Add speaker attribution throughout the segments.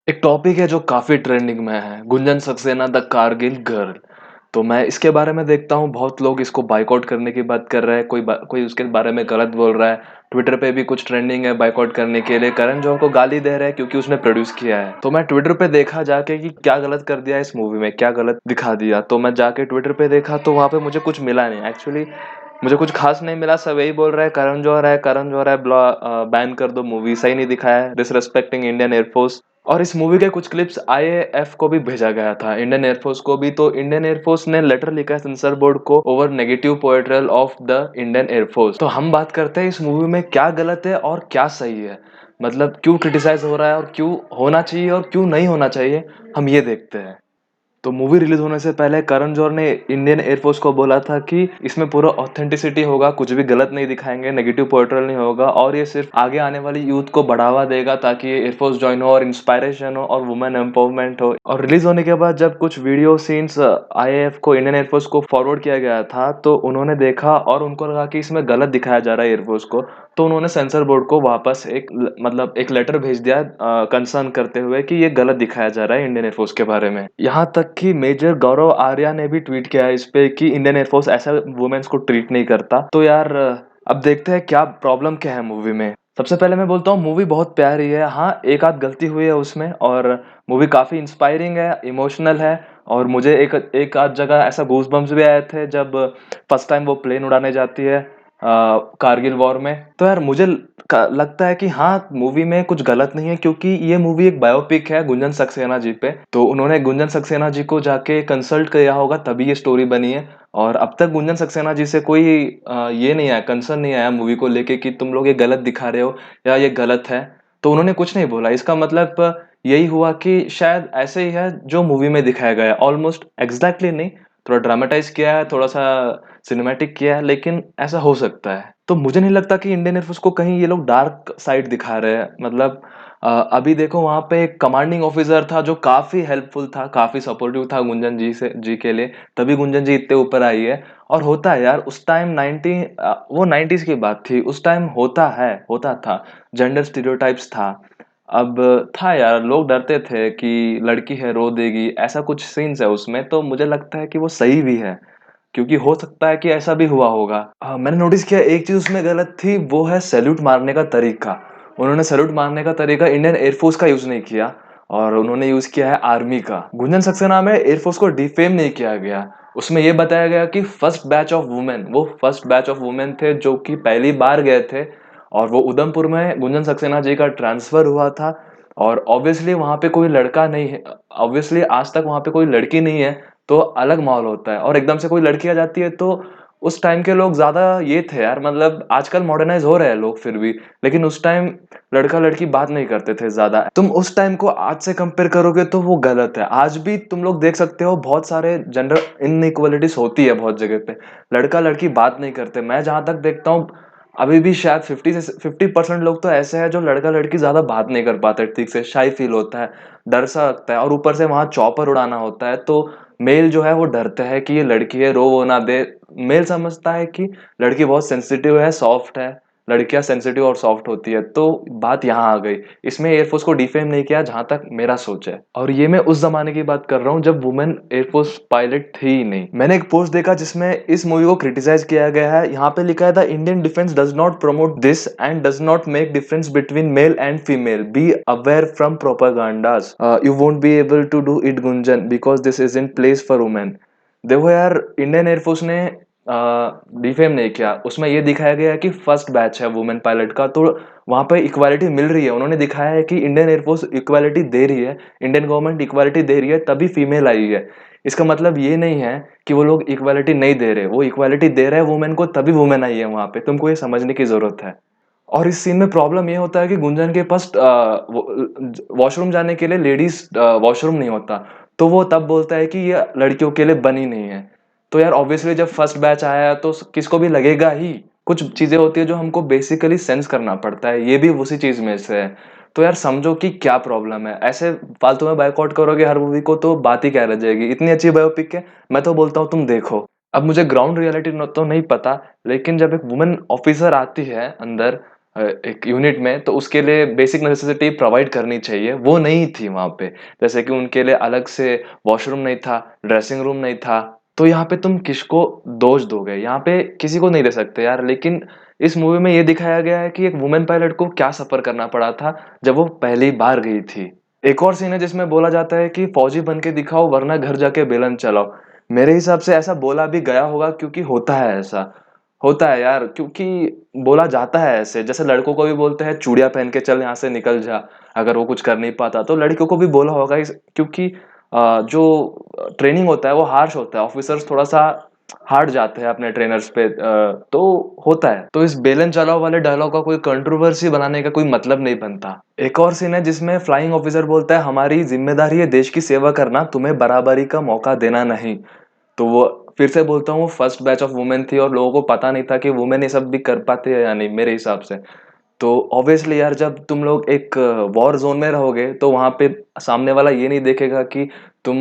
Speaker 1: एक टॉपिक है जो काफ़ी ट्रेंडिंग में है, गुंजन सक्सेना द कारगिल गर्ल। तो मैं इसके बारे में देखता हूँ बहुत लोग इसको बॉयकॉट करने की बात कर रहा है, कोई उसके बारे में गलत बोल रहा है। ट्विटर पे भी कुछ ट्रेंडिंग है बॉयकॉट करने के लिए, करण जौहर को गाली दे रहे हैं क्योंकि उसने प्रोड्यूस किया है। तो मैं ट्विटर पे देखा जाके कि क्या गलत कर दिया इस मूवी में, क्या गलत दिखा दिया। तो मैं जाके ट्विटर पे देखा तो वहाँ पे मुझे कुछ मिला नहीं एक्चुअली। मुझे कुछ खास नहीं मिला, सब यही बोल रहा है करण जौहर है, बैन कर दो मूवी, सही नहीं दिखाया है, डिसरेस्पेक्टिंग इंडियन एयरफोर्स। और इस मूवी के कुछ क्लिप्स आईएएफ को भी भेजा गया था, इंडियन एयरफोर्स को भी। तो इंडियन एयरफोर्स ने लेटर लिखा है सेंसर बोर्ड को over negative portrayal of the Indian air force. तो हम बात करते हैं इस मूवी में क्या गलत है और क्या सही है, मतलब क्यों क्रिटिसाइज हो रहा है और क्यों होना चाहिए और क्यों नहीं होना चाहिए, हम ये देखते हैं। तो मूवी रिलीज होने से पहले करण जौहर ने इंडियन एयरफोर्स को बोला था कि इसमें पूरा ऑथेंटिसिटी होगा, कुछ भी गलत नहीं दिखाएंगे, नेगेटिव पोर्ट्रेयल नहीं होगा, और ये सिर्फ आगे आने वाली यूथ को बढ़ावा देगा ताकि ये एयरफोर्स ज्वाइन हो और इंस्पायरेशन हो और वुमेन एम्पावरमेंट हो। और रिलीज होने के बाद जब कुछ वीडियो सीन्स आईएएफ को, इंडियन एयरफोर्स को फॉरवर्ड किया गया था, तो उन्होंने देखा और उनको लगा कि इसमें गलत दिखाया जा रहा है एयरफोर्स को। तो उन्होंने सेंसर बोर्ड को वापस मतलब एक लेटर भेज दिया कंसर्न करते हुए कि ये गलत दिखाया जा रहा है इंडियन एयरफोर्स के बारे में। यहाँ तक कि मेजर गौरव आर्या ने भी ट्वीट किया है इस पे कि इंडियन एयरफोर्स ऐसा वुमेन्स को ट्रीट नहीं करता। तो यार अब देखते हैं क्या प्रॉब्लम क्या है मूवी में। सबसे पहले मैं बोलता हूँ मूवी बहुत प्यारी है, हाँ एक आध गलती हुई है उसमें, और मूवी काफी इंस्पायरिंग है, इमोशनल है। और मुझे एक एक आध जगह ऐसा गूज बम्स भी आए थे जब फर्स्ट टाइम वो प्लेन उड़ाने जाती है कारगिल वॉर में। तो यार मुझे लगता है कि हाँ मूवी में कुछ गलत नहीं है, क्योंकि ये मूवी एक बायोपिक है गुंजन सक्सेना जी पे। तो उन्होंने गुंजन सक्सेना जी को जाके कंसल्ट किया होगा तभी ये स्टोरी बनी है। और अब तक गुंजन सक्सेना जी से कोई ये नहीं आया, कंसर्न नहीं आया मूवी को लेके कि तुम लोग ये गलत दिखा रहे हो या ये गलत है। तो उन्होंने कुछ नहीं बोला, इसका मतलब यही हुआ कि शायद ऐसे ही है जो मूवी में दिखाया गया है, ऑलमोस्ट एग्जैक्टली नहीं, थोड़ा ड्रामेटाइज किया है, थोड़ा सा सिनेमैटिक किया है, लेकिन ऐसा हो सकता है। तो मुझे नहीं लगता कि इंडियन एयरफोर्स को कहीं ये लोग डार्क साइड दिखा रहे हैं। मतलब अभी देखो वहां पे एक कमांडिंग ऑफिसर था जो काफी हेल्पफुल था, काफी सपोर्टिव था गुंजन जी के लिए, तभी गुंजन जी इतने ऊपर आई है। और होता है यार, उस टाइम वो 90s की बात थी, उस टाइम होता था, जेंडर स्टीरियोटाइप्स था। अब था यार, लोग डरते थे कि लड़की है रो देगी, ऐसा कुछ सीन्स है उसमें। तो मुझे लगता है कि वो सही भी है, क्योंकि हो सकता है कि ऐसा भी हुआ होगा। मैंने नोटिस किया एक चीज उसमें गलत थी, वो है सैल्यूट मारने का तरीका। उन्होंने सैल्यूट मारने का तरीका इंडियन एयरफोर्स का यूज नहीं किया, और उन्होंने यूज किया है आर्मी का। गुंजन सक्सेना में एयरफोर्स को डिफेम नहीं किया गया, उसमें यह बताया गया कि फर्स्ट बैच ऑफ वुमेन थे जो कि पहली बार गए थे। और वो उधमपुर में गुंजन सक्सेना जी का ट्रांसफर हुआ था। और ऑब्वियसली वहां पे कोई लड़का नहीं है, ऑब्वियसली आज तक वहां पे कोई लड़की नहीं है, तो अलग माहौल होता है। और एकदम से कोई लड़की आ जाती है, तो उस टाइम के लोग ज्यादा ये थे यार, मतलब आजकल मॉडर्नाइज हो रहे हैं लोग फिर भी, लेकिन उस टाइम लड़का लड़की बात नहीं करते थे ज्यादा। तुम उस टाइम को आज से कंपेयर करोगे तो वो गलत है। आज भी तुम लोग देख सकते हो बहुत सारे जेंडर इनइक्वालिटीज होती है बहुत जगह पे, लड़का लड़की बात नहीं करते। मैं जहां तक देखता हूँ अभी भी शायद 50% लोग तो ऐसे हैं जो लड़का लड़की ज्यादा बात नहीं कर पाते ठीक से, शाई फील होता है, डर सा लगता है। और ऊपर से वहां चॉपर उड़ाना होता है, तो मेल जो है वो डरता है कि ये लड़की है, रो वो ना दे। मेल समझता है कि लड़की बहुत सेंसिटिव है, सॉफ्ट है, लड़कियां सेंसिटिव और सॉफ्ट होती है। तो बात यहाँ आ गई, इसमें एयरफोर्स को डिफेम नहीं किया जहां तक मेरा सोच है। और ये मैं उस जमाने की बात कर रहा हूँ जब वुमेन एयरफोर्स पायलट थी ही नहीं। मैंने एक पोस्ट देखा जिसमें इस मूवी को क्रिटिसाइज किया गया है, यहाँ पे लिखा है the Indian defence does not promote this and does not make difference between male and female, be aware from propagandas, you won't be able to do it Gunjan because this is in place for women. देखो यार, Indian air force ने defame नहीं किया, उसमें ये दिखाया गया है कि फर्स्ट बैच है वुमेन पायलट का, तो वहां पे इक्वालिटी मिल रही है। उन्होंने दिखाया है कि इंडियन एयरफोर्स इक्वालिटी दे रही है, इंडियन गवर्नमेंट इक्वालिटी दे रही है, तभी फीमेल आई है। इसका मतलब ये नहीं है कि वो लोग इक्वालिटी नहीं दे रहे, वो इक्वालिटी दे रहे हैं वुमेन को, तभी वुमेन आई है वहां पे, तुमको ये समझने की जरूरत है। और इस सीन में प्रॉब्लम ये होता है कि गुंजन के पास वॉशरूम जाने के लिए लेडीज वॉशरूम नहीं होता, तो वो तब बोलता है कि ये लड़कियों के लिए बनी नहीं है। तो यार ऑब्वियसली जब फर्स्ट बैच आया तो किसको भी लगेगा ही, कुछ चीजें होती है जो हमको बेसिकली सेंस करना पड़ता है, ये भी उसी चीज में से है। तो यार समझो कि क्या प्रॉब्लम है, ऐसे फालतू में बायकॉट करोगे हर मूवी को तो बात ही क्या रह जाएगी। इतनी अच्छी बायोपिक है, मैं तो बोलता हूँ तुम देखो। अब मुझे ग्राउंड रियलिटी तो नहीं पता, लेकिन जब एक वुमेन ऑफिसर आती है अंदर, एक यूनिट में, तो उसके लिए बेसिक नेसेसिटी प्रोवाइड करनी चाहिए, वो नहीं थी वहाँ पे। जैसे कि उनके लिए अलग से वॉशरूम नहीं था, ड्रेसिंग रूम नहीं था, तो यहाँ पे तुम किसको दोष दोगे? यहाँ पे किसी को नहीं दे सकते यार। लेकिन इस मूवी में ये दिखाया गया है कि एक वुमेन पायलट को क्या सफ़र करना पड़ा था जब वो पहली बार गई थी। एक और सीन है जिसमें बोला जाता है कि फौजी बन के दिखाओ वरना घर जाके बेलन चलाओ। मेरे हिसाब से ऐसा बोला भी गया होगा क्योंकि होता है ऐसा। होता है यार, क्योंकि बोला जाता है ऐसे, जैसे लड़कों को भी बोलते हैं चूड़ियाँ पहन के चल यहाँ से निकल जा, अगर वो कुछ कर नहीं पाता। तो लड़कियों को भी बोला होगा इस, क्योंकि जो ट्रेनिंग होता है वो हार्श होता है, ऑफिसर्स थोड़ा-सा हार्ड जाते हैं अपने ट्रेनर्स पे, तो होता है। तो इस बेलन चलाओ वाले डायलॉग का कोई कंट्रोवर्सी बनाने का कोई मतलब नहीं बनता। एक और सीन है जिसमें फ्लाइंग ऑफिसर बोलता है हमारी ज़िम्मेदारी है देश की सेवा करना, तुम्हें बराबरी का मौका देना नहीं। तो वो फिर से बोलता हूँ, वो फर्स्ट बैच ऑफ वुमेन थी और लोगों को पता नहीं था कि वुमेन ये सब भी कर पाती है या नहीं, मेरे हिसाब से। तो ऑब्वियसली यार, जब तुम लोग एक वॉर ज़ोन में रहोगे तो वहाँ पे सामने वाला ये नहीं देखेगा कि तुम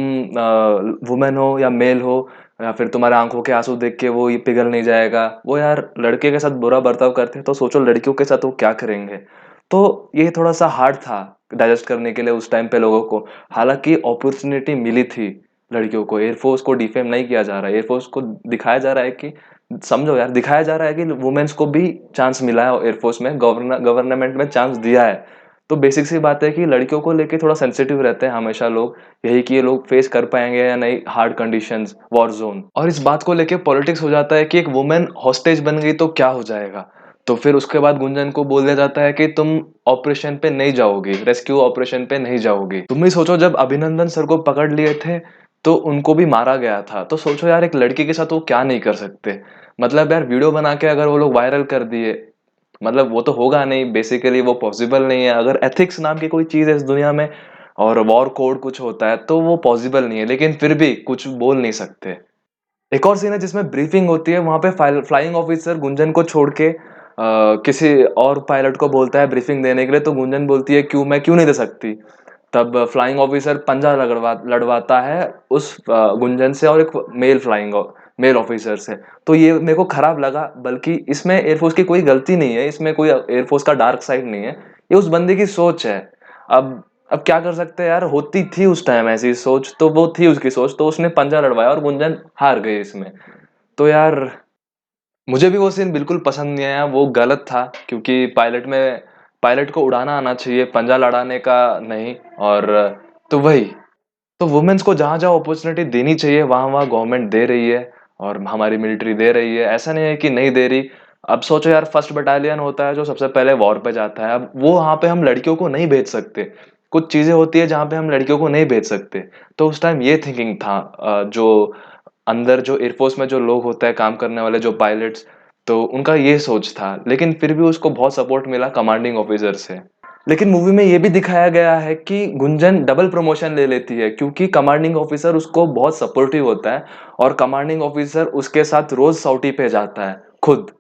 Speaker 1: वुमेन हो या मेल हो, या फिर तुम्हारे आँखों के आँसू देख के वो ये पिघल नहीं जाएगा। वो यार लड़के के साथ बुरा बर्ताव करते हैं, तो सोचो लड़कियों के साथ वो क्या करेंगे। तो ये थोड़ा-सा हार्ड था डाइजेस्ट करने के लिए उस टाइम पे लोगों को। हालाँकि अपॉर्च्युनिटी मिली थी लड़कियों को, एयरफोर्स को डिफेम नहीं किया जा रहा है। एयरफोर्स को दिखाया जा रहा है कि, समझो यार, दिखाया जा रहा है कि वुमेन्स को भी चांस मिला है एयरफोर्स में, गवर्नमेंट में चांस दिया है। तो बेसिक सी बात है कि लड़कियों को लेके थोड़ा सेंसिटिव रहते हैं हमेशा लोग, यही कि ये लोग फेस कर पाएंगे या नहीं हार्ड कंडीशंस, वॉर जोन। और इस बात को लेके पॉलिटिक्स हो जाता है कि एक वुमेन हॉस्टेज बन गई तो क्या हो जाएगा। तो फिर उसके बाद गुंजन को बोल दिया जाता है कि तुम ऑपरेशन पे नहीं जाओगी, रेस्क्यू ऑपरेशन पे नहीं जाओगी। तुम ही सोचो, जब अभिनंदन सर को पकड़ लिए थे तो उनको भी मारा गया था। तो सोचो यार, एक लड़की के साथ वो क्या नहीं कर सकते। मतलब यार, वीडियो बना के अगर वो लोग वायरल कर दिए, मतलब वो तो होगा नहीं, बेसिकली वो पॉसिबल नहीं है। अगर एथिक्स नाम की कोई चीज़ है इस दुनिया में और वॉर कोड कुछ होता है तो वो पॉसिबल नहीं है, लेकिन फिर भी कुछ बोल नहीं सकते। एक और सीन है जिसमें ब्रीफिंग होती है, वहाँ पे फ्लाइंग ऑफिसर गुंजन को छोड़ के किसी और पायलट को बोलता है ब्रीफिंग देने के लिए, तो गुंजन बोलती है क्यों, मैं क्यों नहीं दे सकती। तब फ्लाइंग ऑफिसर पंजा लड़वाता है उस गुंजन से और एक मेल ऑफिसर से। तो ये मेरे को खराब लगा, बल्कि इसमें एयरफोर्स की कोई गलती नहीं है, इसमें कोई एयरफोर्स का डार्क साइड नहीं है, ये उस बंदे की सोच है। अब अब क्या कर सकते हैं यार, होती थी उस टाइम ऐसी सोच, तो वो थी उसकी सोच, तो उसने पंजा लड़वाया और गुंजन हार गई इसमें। तो यार, मुझे भी वो सीन बिल्कुल पसंद नहीं आया, वो गलत था, क्योंकि पायलट को उड़ाना आना चाहिए, पंजा लड़ाने का नहीं। और तो वही, तो वुमेन्स को जहाँ-जहाँ अपॉर्चुनिटी देनी चाहिए, वहाँ-वहाँ गवर्नमेंट दे रही है और हमारी मिलिट्री दे रही है। ऐसा नहीं है कि नहीं दे रही। अब सोचो यार, फर्स्ट बटालियन होता है जो सबसे पहले वॉर पे जाता है। अब वो वहाँ पे हम लड़कियों को नहीं भेज सकते। कुछ चीज़ें होती है जहाँ पे हम लड़कियों को नहीं भेज सकते। तो उस टाइम ये थिंकिंग था, जो अंदर जो एयरफोर्स में जो लोग होते हैं काम करने वाले, जो पायलट्स, तो उनका ये सोच था। लेकिन फिर भी उसको बहुत सपोर्ट मिला कमांडिंग ऑफिसर से। लेकिन मूवी में ये भी दिखाया गया है कि गुंजन डबल प्रमोशन ले लेती है, क्योंकि कमांडिंग ऑफिसर उसको बहुत सपोर्टिव होता है और कमांडिंग ऑफिसर उसके साथ रोज सौटी पे जाता है, खुद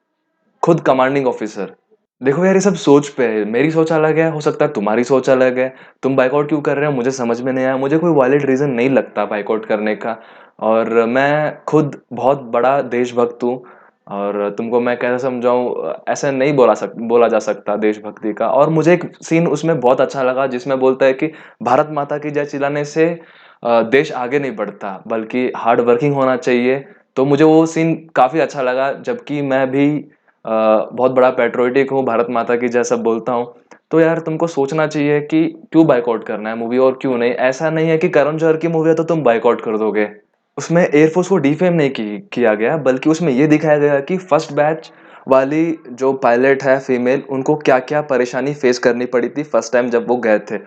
Speaker 1: खुद कमांडिंग ऑफिसर। देखो यार, ये सब सोच पे है, मेरी सोच अलग है, हो सकता है तुम्हारी सोच अलग है। तुम बाइकआउट क्यों कर रहे हो मुझे समझ में नहीं आया, मुझे कोई वैलिड रीजन नहीं लगता बाइकआउट करने का। और मैं खुद बहुत बड़ा देशभक्त हूँ, और तुमको मैं कैसे समझाऊँ, ऐसे नहीं बोला जा सकता देशभक्ति का। और मुझे एक सीन उसमें बहुत अच्छा लगा जिसमें बोलता है कि भारत माता की जय चिल्लाने से देश आगे नहीं बढ़ता, बल्कि हार्ड वर्किंग होना चाहिए। तो मुझे वो सीन काफ़ी अच्छा लगा, जबकि मैं भी बहुत बड़ा पैट्रियोटिक हूँ, भारत माता की जय सब बोलता हूँ। तो यार, तुमको सोचना चाहिए कि क्यों बायकॉट करना है मूवी और क्यों नहीं। ऐसा नहीं है कि करण जौहर की मूवी है तो तुम बायकॉट कर दोगे। उसमें एयरफोर्स को डिफेम नहीं किया गया, बल्कि उसमें ये दिखाया गया कि फर्स्ट बैच वाली जो पायलट है फीमेल, उनको क्या-क्या परेशानी फेस करनी पड़ी थी फर्स्ट टाइम जब वो गए थे।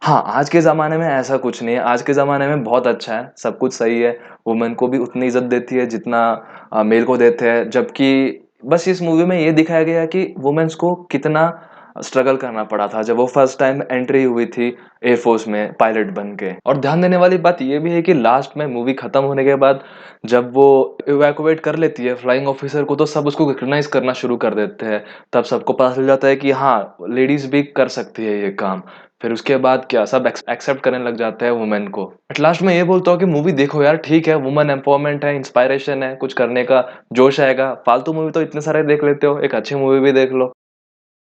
Speaker 1: हाँ, आज के ज़माने में ऐसा कुछ नहीं है, आज के ज़माने में बहुत अच्छा है, सब कुछ सही है, वुमेन को भी उतनी इज़्ज़त देती है जितना मेल को देते हैं। जबकि बस इस मूवी में ये दिखाया गया है कि वुमेन्स को कितना स्ट्रगल करना पड़ा था जब वो फर्स्ट टाइम एंट्री हुई थी एयरफोर्स में पायलट बन के। और ध्यान देने वाली बात ये भी है कि लास्ट में मूवी खत्म होने के बाद जब वो इवैक्यूएट कर लेती है फ्लाइंग ऑफिसर को, तो सब उसको रिकॉग्नाइज़ करना शुरू कर देते हैं। तब सबको पता चल जाता है कि हाँ, लेडीज़ भी कर सकती है ये काम। फिर उसके बाद क्या, सब एक्सेप्ट करने लग जाते हैं वुमेन को। एट लास्ट मैं ये बोलता हूँ कि मूवी देखो यार, ठीक है, वुमेन एम्पावरमेंट है, इंस्पायरेशन है, कुछ करने का जोश आएगा। फालतू मूवी तो इतने सारे देख लेते हो, एक अच्छी मूवी भी देख लो।